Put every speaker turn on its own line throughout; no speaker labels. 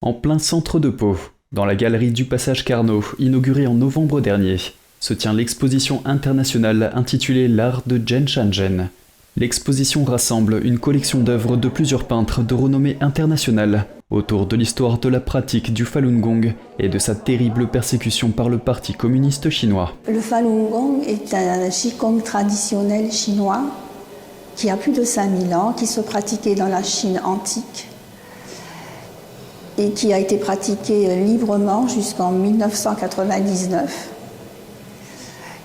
En plein centre de Pau, dans la galerie du Passage Carnot, inaugurée en novembre dernier, se tient l'exposition internationale intitulée L'art de Zhen Shanzhen. L'exposition rassemble une collection d'œuvres de plusieurs peintres de renommée internationale autour de l'histoire de la pratique du Falun Gong et de sa terrible persécution par le Parti communiste chinois.
Le Falun Gong est un Qigong traditionnel chinois qui a plus de 5000 ans, qui se pratiquait dans la Chine antique et qui a été pratiqué librement jusqu'en 1999,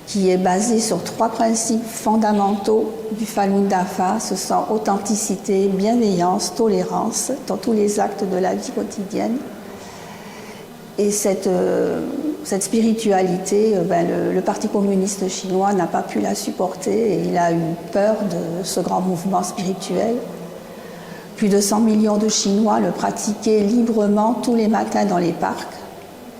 qui est basé sur 3 principes fondamentaux du Falun Dafa. Ce sont authenticité, bienveillance, tolérance dans tous les actes de la vie quotidienne. Et cette spiritualité, le Parti communiste chinois n'a pas pu la supporter et il a eu peur de ce grand mouvement spirituel. Plus de 100 millions de Chinois le pratiquaient librement tous les matins dans les parcs,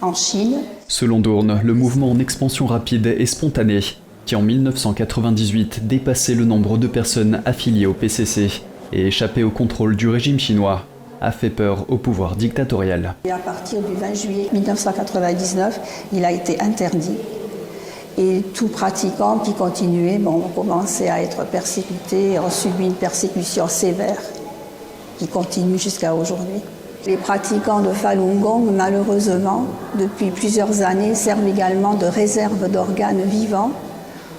en Chine.
Selon Doorn, le mouvement en expansion rapide et spontanée, qui en 1998 dépassait le nombre de personnes affiliées au PCC et échappait au contrôle du régime chinois, a fait peur au pouvoir dictatorial.
Et à partir du 20 juillet 1999, il a été interdit. Et tout pratiquant qui continuait ont commencé à être persécutés et ont subi une persécution sévère qui continue jusqu'à aujourd'hui. Les pratiquants de Falun Gong, malheureusement, depuis plusieurs années, servent également de réserve d'organes vivants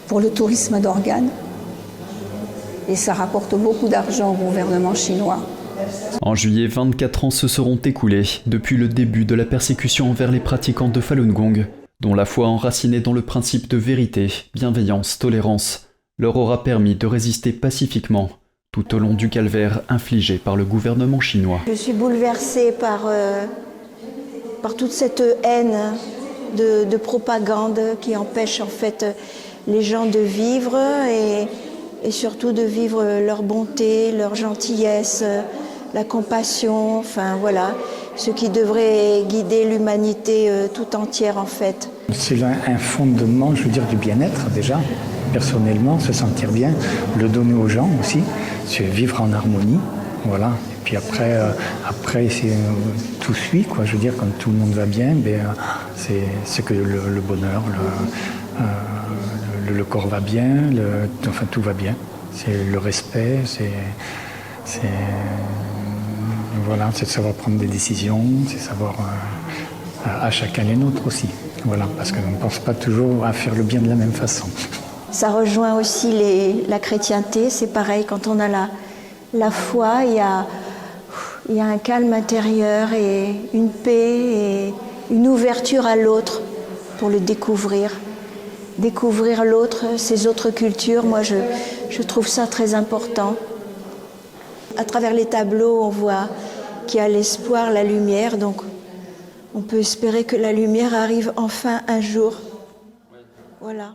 pour le tourisme d'organes. Et ça rapporte beaucoup d'argent au gouvernement chinois.
En juillet, 24 ans se seront écoulés depuis le début de la persécution envers les pratiquants de Falun Gong, dont la foi enracinée dans le principe de vérité, bienveillance, tolérance, leur aura permis de résister pacifiquement tout au long du calvaire infligé par le gouvernement chinois.
Je suis bouleversée par toute cette haine de propagande qui empêche en fait les gens de vivre et surtout de vivre leur bonté, leur gentillesse, la compassion, enfin voilà, ce qui devrait guider l'humanité tout entière en fait.
C'est un fondement, je veux dire, du bien-être déjà, personnellement, se sentir bien, le donner aux gens aussi, c'est vivre en harmonie, voilà. Et puis après tout suit, quoi. Je veux dire, quand tout le monde va bien, c'est que le bonheur, le corps va bien, enfin tout va bien. C'est le respect, voilà, c'est de savoir prendre des décisions, c'est savoir à chacun les nôtres aussi. Voilà, parce qu'on ne pense pas toujours à faire le bien de la même façon.
Ça rejoint aussi la chrétienté, c'est pareil, quand on a la foi, il y a un calme intérieur et une paix et une ouverture à l'autre pour le découvrir. Découvrir l'autre, ses autres cultures, moi je trouve ça très important. À travers les tableaux, on voit qu'il y a l'espoir, la lumière, donc on peut espérer que la lumière arrive enfin un jour. Voilà.